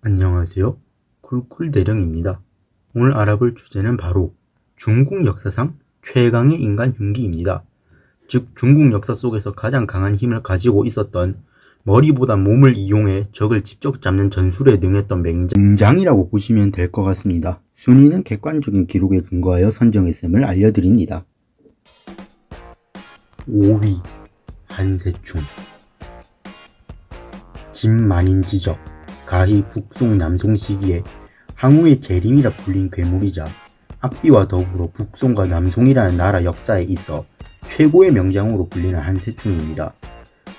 안녕하세요. 쿨쿨대령입니다. 오늘 알아볼 주제는 바로 중국 역사상 최강의 인간 흉기입니다. 즉 중국 역사 속에서 가장 강한 힘을 가지고 있었던, 머리보다 몸을 이용해 적을 직접 잡는 전술에 능했던 맹장이라고 보시면 될 것 같습니다. 순위는 객관적인 기록에 근거하여 선정했음을 알려드립니다. 5위 한세충. 진만인지적, 가히 북송 남송 시기에 항우의 재림이라 불린 괴물이자 악비와 더불어 북송과 남송이라는 나라 역사에 있어 최고의 명장으로 불리는 한세충입니다.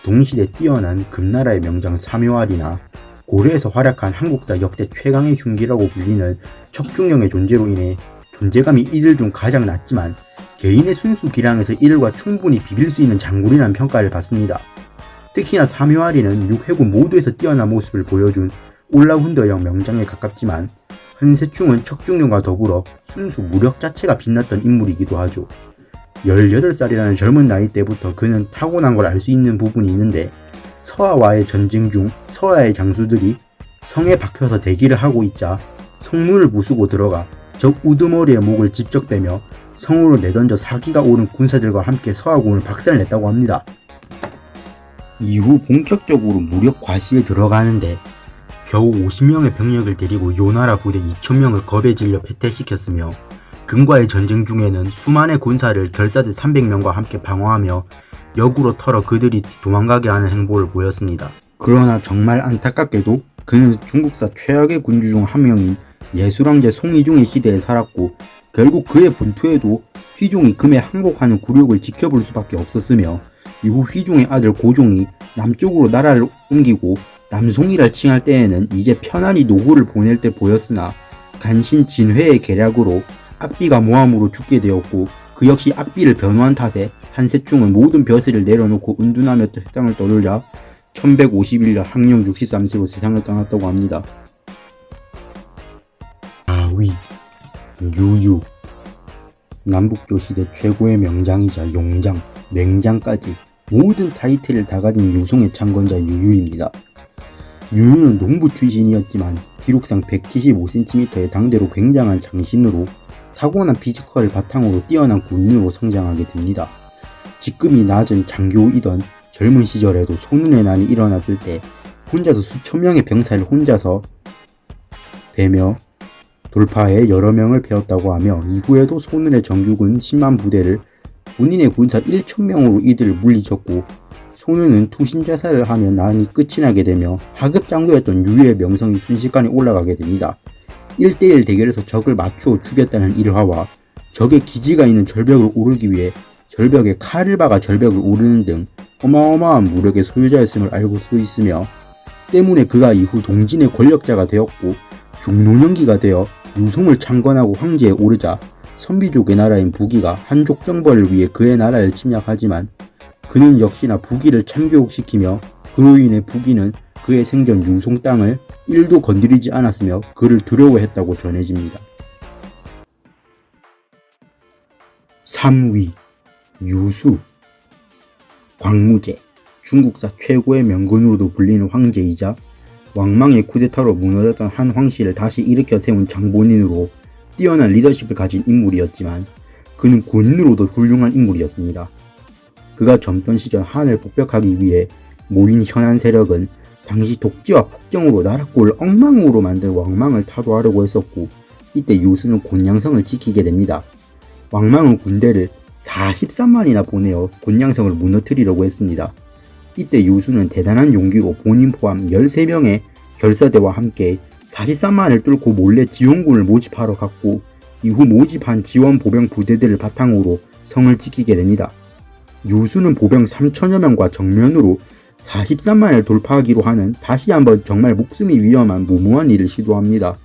동시대 뛰어난 금나라의 명장 사묘할이나 고려에서 활약한 한국사 역대 최강의 흉기라고 불리는 척중령의 존재로 인해 존재감이 이들 중 가장 낮지만 개인의 순수 기량에서 이들과 충분히 비빌 수 있는 장군이라는 평가를 받습니다. 특히나 사묘할이는 6회군 모두에서 뛰어난 모습을 보여준 올라운더형 명장에 가깝지만 한세충은 척중령과 더불어 순수 무력 자체가 빛났던 인물이기도 하죠. 18살이라는 젊은 나이 때부터 그는 타고난 걸 알 수 있는 부분이 있는데, 서하와의 전쟁 중 서하의 장수들이 성에 박혀서 대기를 하고 있자 성문을 부수고 들어가 적 우두머리의 목을 직접 베며 성으로 내던져 사기가 오른 군사들과 함께 서하군을 박살냈다고 합니다. 이후 본격적으로 무력 과시에 들어가는데 겨우 50명의 병력을 데리고 요나라 부대 2000명을 겁에 질려 패퇴시켰으며, 금과의 전쟁 중에는 수만의 군사를 결사대 300명과 함께 방어하며 역으로 털어 그들이 도망가게 하는 행보를 보였습니다. 그러나 정말 안타깝게도 그는 중국사 최악의 군주 중 한 명인 예술왕제 송이종의 시대에 살았고, 결국 그의 분투에도 휘종이 금에 항복하는 굴욕을 지켜볼 수밖에 없었으며, 이후 휘종의 아들 고종이 남쪽으로 나라를 옮기고 남송이라 칭할 때에는 이제 편안히 노고를 보낼 때 보였으나, 간신 진회의 계략으로 악비가 모함으로 죽게 되었고, 그 역시 악비를 변호한 탓에 한세충은 모든 벼슬을 내려놓고 은둔하며 세상을 떠돌려 1151년 학령 63세로 세상을 떠났다고 합니다. 4위 유유. 남북조 시대 최고의 명장이자 용장, 맹장까지 모든 타이틀을 다 가진 유송의 창건자 유유입니다. 유유는 농부 출신이었지만 기록상 175cm의 당대로 굉장한 장신으로 타고난 피지컬을 바탕으로 뛰어난 군인으로 성장하게 됩니다. 직급이 낮은 장교이던 젊은 시절에도 소눈의 난이 일어났을 때 혼자서 수천 명의 병사를 혼자서 베며 돌파해 여러 명을 베었다고 하며, 이후에도 소눈의 정규군 10만 부대를 본인의 군사 1,000명으로 이들을 물리쳤고, 소눈은 투신자살을 하며 난이 끝이 나게 되며 하급 장교였던 유유의 명성이 순식간에 올라가게 됩니다. 1대1 대결에서 적을 맞추어 죽였다는 일화와 적의 기지가 있는 절벽을 오르기 위해 절벽에 칼을 박아 절벽을 오르는 등 어마어마한 무력의 소유자였음을 알고 수 있으며, 때문에 그가 이후 동진의 권력자가 되었고 중노년기가 되어 유송을 창건하고 황제에 오르자 선비족의 나라인 부기가 한족 정벌을 위해 그의 나라를 침략하지만 그는 역시나 부기를 참교육시키며, 그로 인해 부기는 그의 생전 유송 땅을 1도 건드리지 않았으며 그를 두려워했다고 전해집니다. 3위 유수. 광무제. 중국사 최고의 명군으로도 불리는 황제이자 왕망의 쿠데타로 무너졌던 한 황실을 다시 일으켜 세운 장본인으로 뛰어난 리더십을 가진 인물이었지만, 그는 군인으로도 훌륭한 인물이었습니다. 그가 젊던 시절 한을 복벽하기 위해 모인 현안 세력은 당시 독재와 폭정으로 나라꼴을 엉망으로 만들 왕망을 타도하려고 했었고, 이때 유수는 곤양성을 지키게 됩니다. 왕망은 군대를 43만이나 보내어 곤양성을 무너뜨리려고 했습니다. 이때 유수는 대단한 용기로 본인 포함 13명의 결사대와 함께 43만을 뚫고 몰래 지원군을 모집하러 갔고, 이후 모집한 지원 보병 부대들을 바탕으로 성을 지키게 됩니다. 유수는 보병 3천여 명과 정면으로 43만을 돌파하기로 하는 다시 한번 정말 목숨이 위험한 무모한 일을 시도합니다.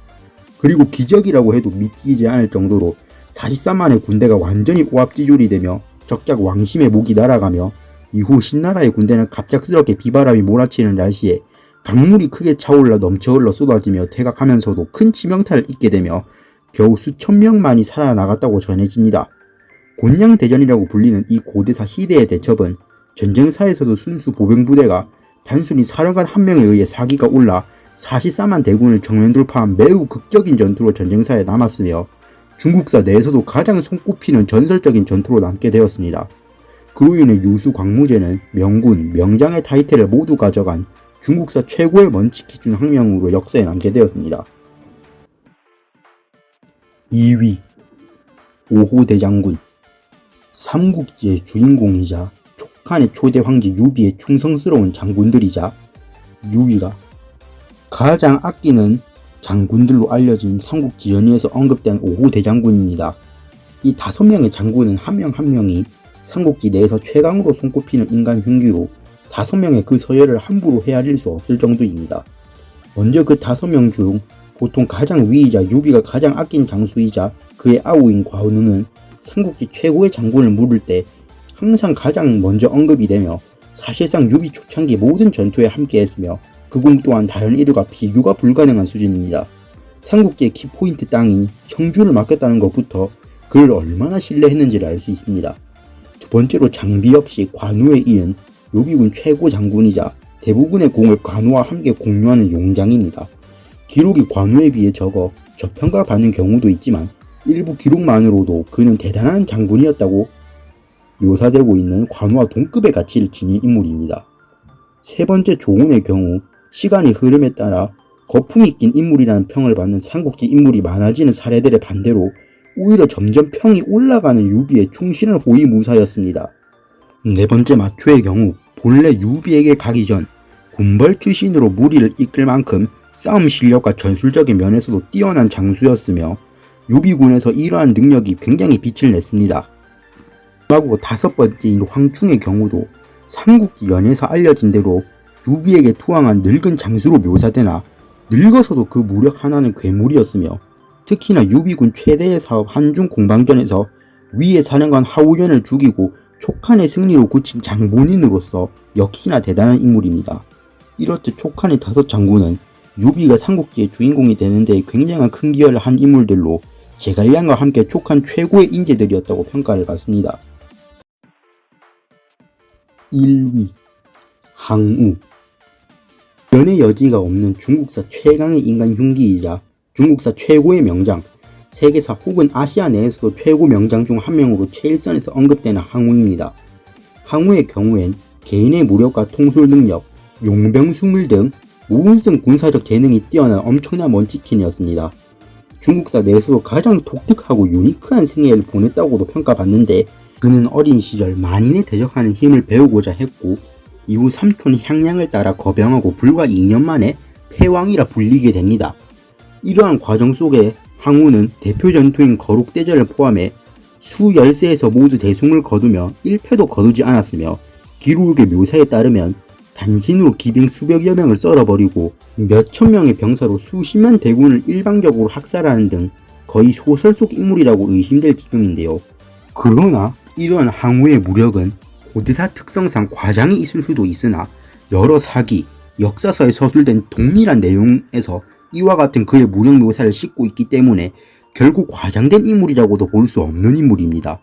그리고 기적이라고 해도 믿기지 않을 정도로 43만의 군대가 완전히 오합지졸이 되며 적작 왕심의 목이 날아가며, 이후 신나라의 군대는 갑작스럽게 비바람이 몰아치는 날씨에 강물이 크게 차올라 넘쳐 흘러 쏟아지며 퇴각하면서도 큰 치명타를 입게 되며 겨우 수천 명만이 살아나갔다고 전해집니다. 곤양대전이라고 불리는 이 고대사 희대의 대첩은 전쟁사에서도 순수 보병부대가 단순히 사령관 한 명에 의해 사기가 올라 44만 대군을 정면 돌파한 매우 극적인 전투로 전쟁사에 남았으며 중국사 내에서도 가장 손꼽히는 전설적인 전투로 남게 되었습니다. 그로 인해 유수 광무제는 명군, 명장의 타이틀을 모두 가져간 중국사 최고의 먼치키 중 한 명으로 역사에 남게 되었습니다. 2위 오호대장군. 삼국지의 주인공이자 촉한의 초대 황제 유비의 충성스러운 장군들이자 유비가 가장 아끼는 장군들로 알려진 삼국지 연의에서 언급된 오호대장군입니다. 이 5명의 장군은 한 명 한 명이 삼국지 내에서 최강으로 손꼽히는 인간 흉기로 5명의 그 서열을 함부로 헤아릴 수 없을 정도입니다. 먼저 그 5명 중 보통 가장 위이자 유비가 가장 아낀 장수이자 그의 아우인 과은우는 삼국지 최고의 장군을 물을 때 항상 가장 먼저 언급이 되며 사실상 유비 초창기 모든 전투에 함께했으며 그궁 또한 다른 이들과 비교가 불가능한 수준입니다. 삼국지의 키포인트 땅인 청주를 맡겼다는 것부터 그를 얼마나 신뢰했는지를 알 수 있습니다. 두 번째로 장비 역시 관우에 이은 유비군 최고 장군이자 대부분의 공을 관우와 함께 공유하는 용장입니다. 기록이 관우에 비해 적어 저평가받는 경우도 있지만 일부 기록만으로도 그는 대단한 장군이었다고 묘사되고 있는 관우와 동급의 가치를 지닌 인물입니다. 세 번째 조운의 경우 시간이 흐름에 따라 거품이 낀 인물이라는 평을 받는 삼국지 인물이 많아지는 사례들의 반대로 오히려 점점 평이 올라가는 유비의 충실한 호위무사였습니다. 네 번째 마초의 경우 본래 유비에게 가기 전 군벌 출신으로 무리를 이끌 만큼 싸움 실력과 전술적인 면에서도 뛰어난 장수였으며 유비군에서 이러한 능력이 굉장히 빛을 냈습니다. 마지막으로 5번째인 황충의 경우도 삼국지 연에서 알려진 대로 유비에게 투항한 늙은 장수로 묘사되나 늙어서도 그 무력 하나는 괴물이었으며 특히나 유비군 최대의 사업 한중 공방전에서 위의 사령관 하우연을 죽이고 촉한의 승리로 굳힌 장본인으로서 역시나 대단한 인물입니다. 이렇듯 촉한의 5장군은 유비가 삼국지의 주인공이 되는 데 굉장한 큰 기여를 한 인물들로 제갈량과 함께 촉한 최고의 인재들이었다고 평가를 받습니다. 1위 항우. 변의 여지가 없는 중국사 최강의 인간 흉기이자 중국사 최고의 명장, 세계사 혹은 아시아 내에서도 최고 명장 중 한 명으로 최일선에서 언급되는 항우입니다. 항우의 경우엔 개인의 무력과 통솔 능력, 용병수물 등 무분성 군사적 재능이 뛰어난 엄청난 먼치킨이었습니다. 중국사 내에서도 가장 독특하고 유니크한 생애를 보냈다고도 평가받는데 그는 어린 시절 만인에 대적하는 힘을 배우고자 했고 이후 삼촌 향량을 따라 거병하고 불과 2년 만에 패왕이라 불리게 됩니다. 이러한 과정 속에 항우는 대표 전투인 거룩대전을 포함해 수 열세에서 모두 대승을 거두며 1패도 거두지 않았으며 기록의 묘사에 따르면 단신으로 기병 수백여 명을 썰어버리고 몇천 명의 병사로 수십만 대군을 일방적으로 학살하는 등 거의 소설 속 인물이라고 의심될 지경인데요. 그러나 이러한 항우의 무력은 고대사 특성상 과장이 있을 수도 있으나 여러 사기, 역사서에 서술된 동일한 내용에서 이와 같은 그의 무력 묘사를 싣고 있기 때문에 결국 과장된 인물이라고도 볼 수 없는 인물입니다.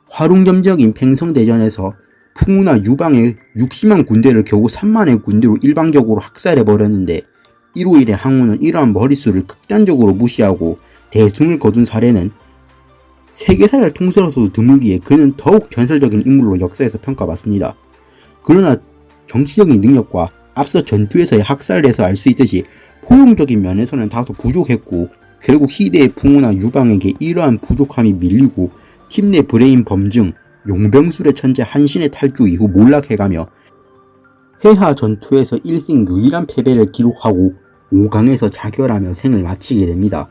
화룡점적인 팽성대전에서 풍우나 유방의 60만 군대를 겨우 3만의 군대로 일방적으로 학살해버렸는데 이로 인해 항우는 이러한 머릿수를 극단적으로 무시하고 대승을 거둔 사례는 세계사를 통틀어서도 드물기에 그는 더욱 전설적인 인물로 역사에서 평가받습니다. 그러나 정치적인 능력과 앞서 전투에서의 학살에서 알 수 있듯이 포용적인 면에서는 다소 부족했고 결국 희대의 풍우나 유방에게 이러한 부족함이 밀리고 팀 내 브레인 범증, 용병술의 천재 한신의 탈주 이후 몰락해가며 해하 전투에서 일생 유일한 패배를 기록하고 5강에서 자결하며 생을 마치게 됩니다.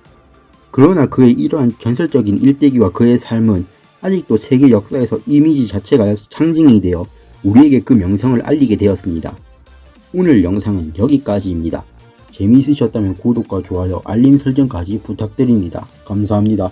그러나 그의 이러한 전설적인 일대기와 그의 삶은 아직도 세계 역사에서 이미지 자체가 상징이 되어 우리에게 그 명성을 알리게 되었습니다. 오늘 영상은 여기까지입니다. 재미있으셨다면 구독과 좋아요, 알림 설정까지 부탁드립니다. 감사합니다.